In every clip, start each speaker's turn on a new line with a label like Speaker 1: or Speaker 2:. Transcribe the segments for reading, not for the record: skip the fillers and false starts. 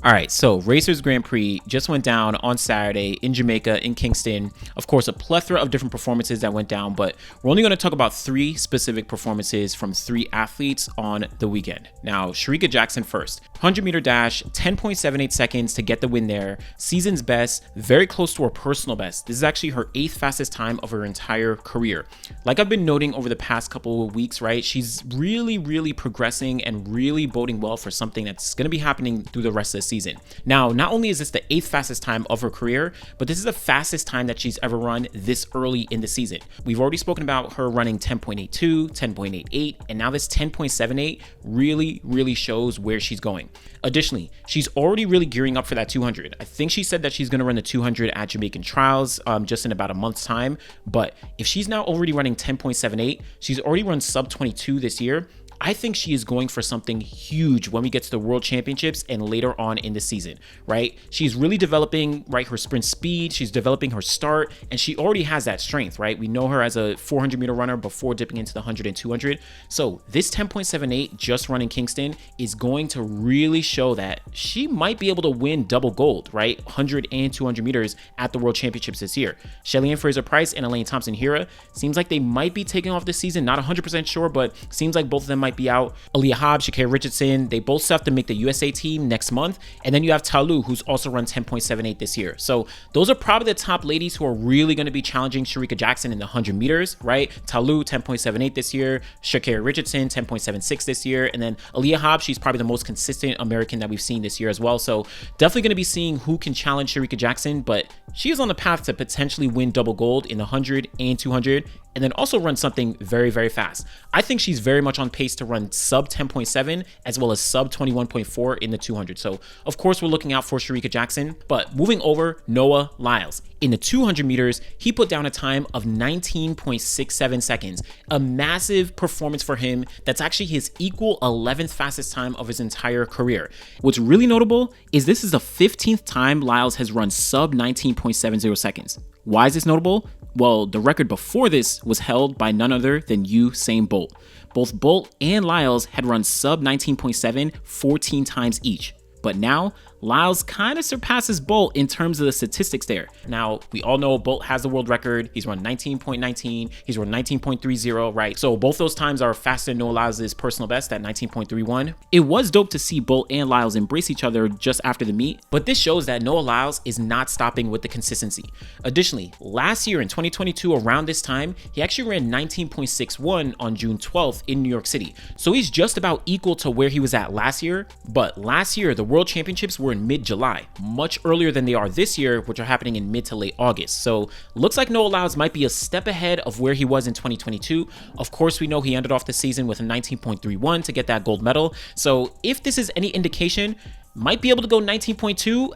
Speaker 1: All right, so Racers Grand Prix just went down on Saturday in Jamaica, in Kingston. Of course, a plethora of different performances that went down, but we're only going to talk about 3 specific performances from 3 athletes on the weekend. Now, Shericka Jackson first. 100-meter dash, 10.78 seconds to get the win there. Season's best, very close to her personal best. This is actually her 8th fastest time of her entire career. Like I've been noting over the past couple of weeks, right? She's really progressing and really boding well for something that's going to be happening through the rest of the season. Now, not only is this the 8th fastest time of her career, but this is the fastest time that she's ever run this early in the season. We've already spoken about her running 10.82, 10.88, and now this 10.78 really shows where she's going. Additionally, she's already really gearing up for that 200. I think she said that she's going to run the 200 at Jamaican Trials just in about a month's time, but if she's now already running 10.78, she's already run sub 22 this year. I think she is going for something huge when we get to the World Championships and later on in the season, right? She's really developing, right, her sprint speed. She's developing her start, and she already has that strength, right? We know her as a 400-meter runner before dipping into the 100 and 200. So this 10.78 just running Kingston is going to really show that she might be able to win double gold, right? 100 and 200 meters at the World Championships this year. Shelly-Ann Fraser-Pryce and Elaine Thompson-Herah seems like they might be taking off this season. Not 100% sure, but seems like both of them might be out. Aaliyah Hobbs, Sha'Carri Richardson, they both still have to make the USA team next month. And then you have Talu, who's also run 10.78 this year. So those are probably the top ladies who are really going to be challenging Shericka Jackson in the 100 meters, right? Talu, 10.78 this year. Sha'Carri Richardson, 10.76 this year. And then Aaliyah Hobbs, she's probably the most consistent American that we've seen this year as well. So definitely going to be seeing who can challenge Shericka Jackson, but she is on the path to potentially win double gold in the 100 and 200. And then also run something very fast. I think she's very much on pace to run sub 10.7 as well as sub 21.4 in the 200. So of course we're looking out for Shericka Jackson, but moving over, Noah Lyles. In the 200 meters, he put down a time of 19.67 seconds, a massive performance for him. That's actually his equal 11th fastest time of his entire career. What's really notable is this is the 15th time Lyles has run sub 19.70 seconds. Why is this notable? Well, the record before this was held by none other than Usain Bolt. Both Bolt and Lyles had run sub 19.7 14 times each. But now, Lyles kind of surpasses Bolt in terms of the statistics there. Now, we all know Bolt has the world record. He's run 19.19. He's run 19.30, right? So both those times are faster than Noah Lyles' personal best at 19.31. It was dope to see Bolt and Lyles embrace each other just after the meet, but this shows that Noah Lyles is not stopping with the consistency. Additionally, last year in 2022, around this time, he actually ran 19.61 on June 12th in New York City. So he's just about equal to where he was at last year, but last year, the World Championships were in mid-July, much earlier than they are this year, which are happening in mid to late August. So looks like Noah Lyles might be a step ahead of where he was in 2022. Of course, we know he ended off the season with a 19.31 to get that gold medal. So if this is any indication, might be able to go 19.2.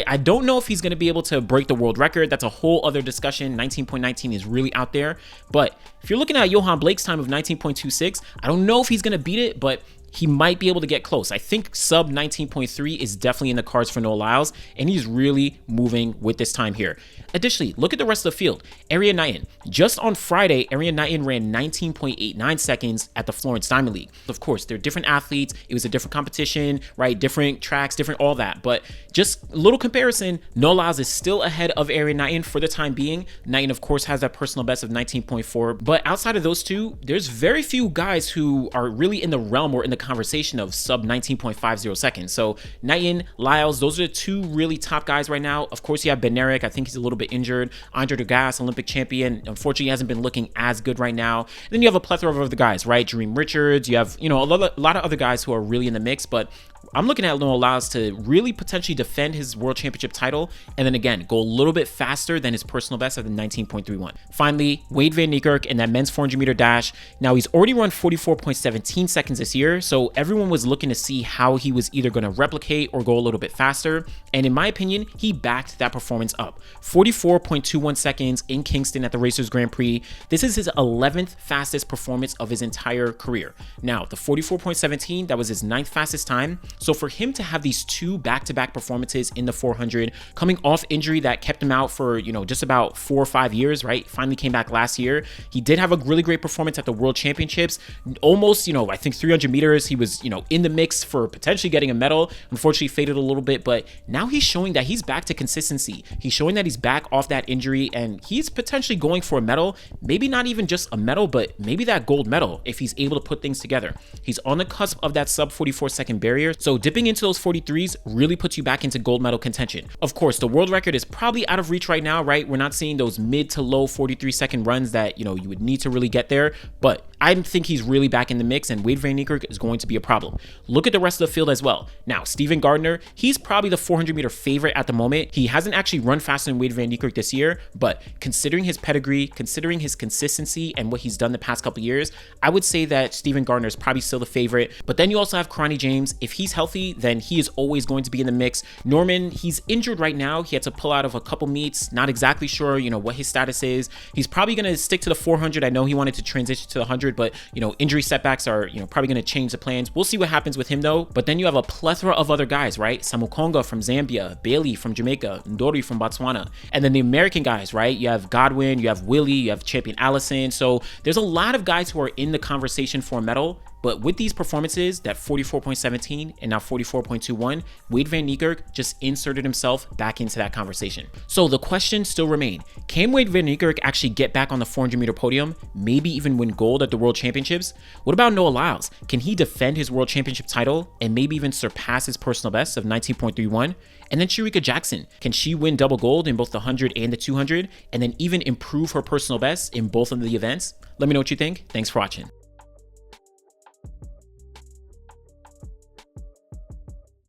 Speaker 1: I don't know if he's going to be able to break the world record. That's a whole other discussion. 19.19 is really out there. But if you're looking at Johan Blake's time of 19.26, I don't know if he's going to beat it, but he might be able to get close. I think sub 19.3 is definitely in the cards for Noah Lyles, and he's really moving with this time here. Additionally, look at the rest of the field. Arian Knighton. Just on Friday, Arian Knighton ran 19.89 seconds at the Florence Diamond League. Of course, they're different athletes. It was a different competition, right? Different tracks, different all that. But just a little comparison, Noah Lyles is still ahead of Arian Knighton for the time being. Knighton, of course, has that personal best of 19.4. But outside of those two, there's very few guys who are really in the realm or in the conversation of sub 19.50 seconds. So Knighton, Lyles, those are the two really top guys right now. Of course, you have Bednarik. I think he's a little bit injured. Andre Degas, Olympic champion. Unfortunately, he hasn't been looking as good right now. And then you have a plethora of other guys, right? Dream Richards. You have, a lot of other guys who are really in the mix, but I'm looking at Noah Lyles to really potentially defend his world championship title and then again go a little bit faster than his personal best of the 19.31. Finally, Wayde Van Niekerk in that men's 400 meter dash. Now he's already run 44.17 seconds this year, so everyone was looking to see how he was either going to replicate or go a little bit faster. And in my opinion, he backed that performance up. 44.21 seconds in Kingston at the Racers Grand Prix. This is his 11th fastest performance of his entire career. Now, the 44.17, that was his 9th fastest time. So for him to have these two back-to-back performances in the 400, coming off injury that kept him out for, just about 4 or 5 years, right? Finally came back last year. He did have a really great performance at the World Championships. Almost, I think 300 meters, he was, in the mix for potentially getting a medal. Unfortunately, faded a little bit, but now he's showing that he's back to consistency. He's showing that he's back off that injury, and he's potentially going for a medal. Maybe not even just a medal, but maybe that gold medal if he's able to put things together. He's on the cusp of that sub 44-second barrier, so dipping into those 43s really puts you back into gold medal contention. Of course, the world record is probably out of reach right now, right? We're not seeing those mid to low 43-second runs that, you would need to really get there, but I think he's really back in the mix, and Wayde Van Niekerk is going to be a problem. Look at the rest of the field as well. Now, Steven Gardner, he's probably the 400-meter favorite at the moment. He hasn't actually run faster than Wayde Van Niekerk this year, but considering his pedigree, considering his consistency and what he's done the past couple years, I would say that Steven Gardner is probably still the favorite. But then you also have Karani James. If he's healthy, then he is always going to be in the mix. Norman, he's injured right now. He had to pull out of a couple meets. Not exactly sure, what his status is. He's probably going to stick to the 400. I know he wanted to transition to the 100, but, injury setbacks are, probably going to change the plans. We'll see what happens with him though. But then you have a plethora of other guys, right? Samu Konga from Zambia, Bailey from Jamaica, Ndori from Botswana. And then the American guys, right? You have Godwin, you have Willie, you have Champion Allison. So there's a lot of guys who are in the conversation for a medal. But with these performances, that 44.17 and now 44.21, Wayde Van Niekerk just inserted himself back into that conversation. So the questions still remain. Can Wayde Van Niekerk actually get back on the 400-meter podium, maybe even win gold at the World Championships? What about Noah Lyles? Can he defend his World Championship title and maybe even surpass his personal best of 19.31? And then Shericka Jackson, can she win double gold in both the 100 and the 200 and then even improve her personal best in both of the events? Let me know what you think. Thanks for watching.